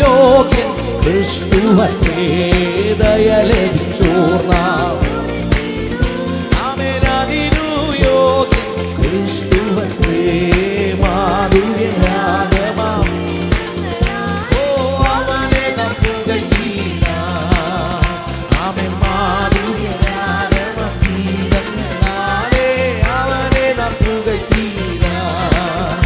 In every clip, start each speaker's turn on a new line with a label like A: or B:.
A: യോഗ്യൻ ക്രിസ്തുവേ ദയ ലഭിച്ചോർന്നാം. ആമേൻ അതിനു യോഗ്യൻ ക്രിസ്തുവേ മാധുര്യരാഗമാം. ഓ അവനെ നാം പുകഴ്ത്തിടാം. ആമേൻ മാധുര്യരാഗമാം ഗീതങ്ങളാലേ അവനെ നാം പുകഴ്ത്തിടാം.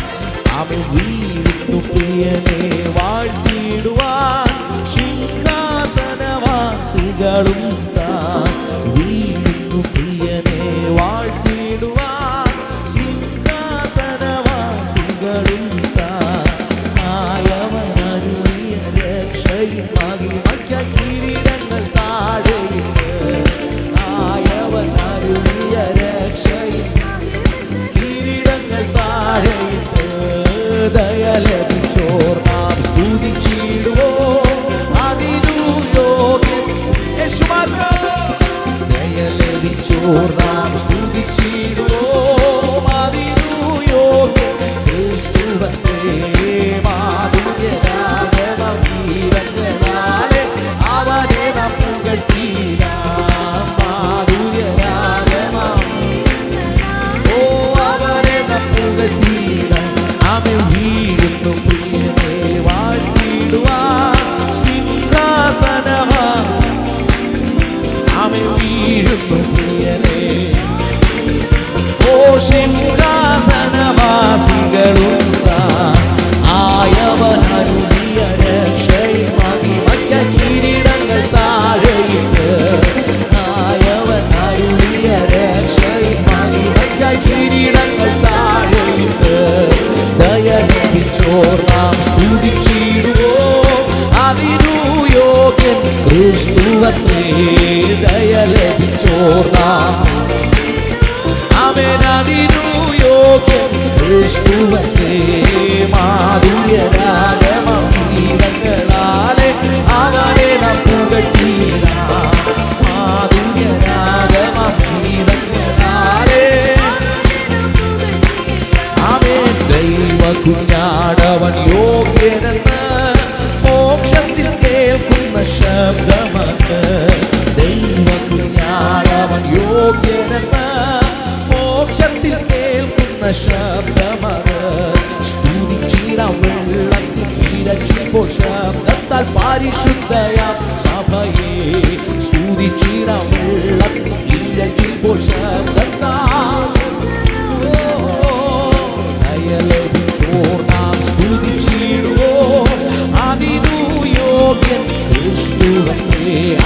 A: ആമേൻ വീഴുന്നു പ്രിയനെ വാഴ്ത്തിടുവാൻ സിംഹാസനവാസികളും താൻ. വീഴുന്നു പ്രിയനെ വാഴ്ത്തിടുവാൻ സിംഹാസനവാസികളും താൻ. ആയവനരുളിയ രക്ഷയും മഹിമയ്ക്കായി കിരീടങ്ങൾ താഴെയിട്ട്. ആയവനരുളിയ രക്ഷയും കിരീടങ്ങൾ താഴെയിട്ട്. ദയ ലഭിച്ചോർ നാം സ്തുതിച്ചിടുവോ അതിനു യോഗ്യൻ യേശു മാത്രം. ദയ ലഭിച്ചോർ നാം സ്തുതിച്ചിടുവോ അതിനു യോഗ്യൻ ക്രിസ്തുവേ മാധുര്യരാഗമാം ഗീതങ്ങളാലേ അവനെ നാം പുകഴ്ത്തിടാം. മാധുര്യരാഗമാം ഓ അവനെ നാം പുകഴ്ത്തിടാം. ആമേൻ വീഴുന്നു പ്രിയനെ വാഴ്ത്തിടുവാൻ സിംഹാസനവാ. ആമേൻ വീഴുന്നു പ്രിയനെ ഓ സിംഹാസനവാസികളും ആയവനരുളിയ രക്ഷയും മഹിമയ്ക്കായി കിരീടങ്ങൾ താഴെയിട്ട്. ആയവനരുളിയ രക്ഷയും മഹിമയ്ക്കായി കിരീടങ്ങൾ താഴെയിട്ട്. ദയ ലഭിച്ചോർ നാം സ്തുതിച്ചിടുവോ അതിനു യോഗ്യൻ ക്രിസ്തുവേ ദയ ലഭിച്ചോർ നാം. ആമേൻ അതിനു യോഗ്യൻ ക്രിസ്തുവേ മാധുര്യരാഗമാം ഗീതങ്ങളാലേ അവനെ നാം പുകഴ്ത്തിടാം. മാധുര്യരാഗമാം ഗീതങ്ങളാലേ ആമേൻ ദൈവ കുഞ്ഞാടവൻ യോഗ്യനെന്ന് മോക്ഷത്തിൽ കേൾക്കുന്ന ശബ്ദമത്. ദൈവ കുഞ്ഞാടവൻ യോഗ്യനെന്ന് മോക്ഷത്തിൽ കേൾക്കുന്ന ശബ്ദമത്. സ്തുതിച്ചിടാം വെള്ളത്തിൽ ഇരച്ചിപ്പോൾ ശബ്ദത്താൽ പരിശുദ്ധയാം സഭയെ. സ്തുതിച്ചിടാം വെള്ളത്തിൽ ഇരച്ചിപ്പോൾ ശബ്ദത്താൽ നാം സ്തുതിച്ചിടുവോ അതിനു യോഗ്യൻ ക്രിസ്തുവേ.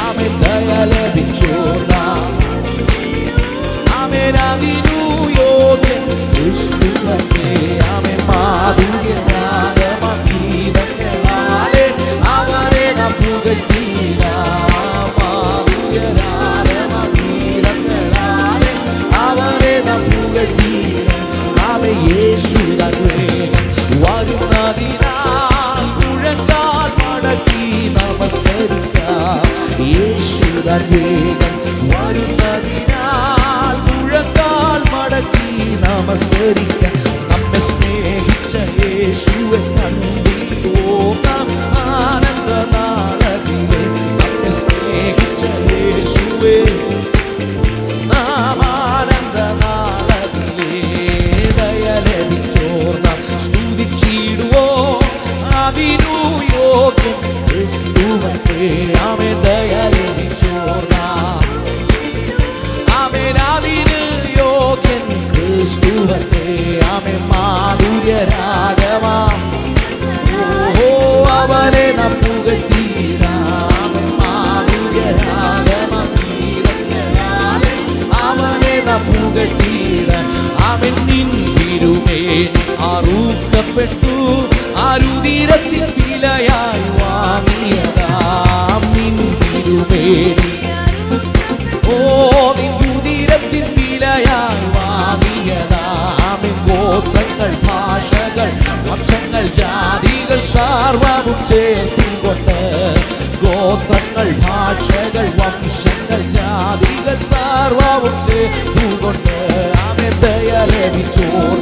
A: ആമേൻ ദയ ലഭിച്ചോർ നാം. ആമേൻ അതിനു യോഗ്യൻ ക്രിസ്തുവേ. ആമേൻ മാധുര്യരാഗമാം ഗീതങ്ങളാലേ അവനെ നാം പുകഴ്ത്തിടാം. മാധുര്യരാഗമാം ഗീതങ്ങളാലേ അവനെ നാം പുകഴ്ത്തിടാം. ആമേൻ യേശു വരുന്നതിനാൽ മുഴങ്കാൽ മടക്കി നമസ്കരിക്കാം. യേശു വേഗം വരുന്നതിനാൽ മുഴങ്കാൽ മടക്കി നമസ്കരിക്കാം. നമ്മെ സ്നേഹിച്ച യേശുവെ കണ്ടിട്ടോക്കാം ആനന്ദ നാളത്തിലെ. നമ്മെ സ്നേഹിച്ച യേശുവെ നാം ആനന്ദ നാളത്തിലെ. ദയ ലഭിച്ചോർ നാം സ്തുതിച്ചിടുവോ അതിനു യോഗ്യൻ ക്രിസ്തുവേ. ആമേൻ ദയ ലഭിച്ചോർ നാം. ആമേൻ അതിന് യോഗ്യൻ ക്രിസ്തുവേ. ആമേൻ മാധുര്യരാഗമാം ഓ അവനെ നാം പുകഴ്ത്തിടാം. മാധുര്യരാഗമാം ഗീതങ്ങളാലേ അവനെ നാം പുകഴ്ത്തിടാം. ആമേൻ നിൻ തിരുമേനി അറുക്കപ്പെട്ടു അരുതിരത്തിൽ വിലയായി വാങ്ങിയതാം. നിൻ തിരുമേനി ഓ നിൻ ഉതിരത്തിൽ വിലയായി വാങ്ങിയതാം. ഗോത്രങ്ങൾ ഭാഷകൾ വംശങ്ങൾ ജാതികൾ സർവ്വവും ചേർത്തുകൊണ്ട്. ഗോത്രങ്ങൾ ഭാഷകൾ വംശങ്ങൾ ജാതികൾ സർവ്വവും ചേർത്തുകൊണ്ട്. ആമേൻ ദയ ലഭിച്ചോർ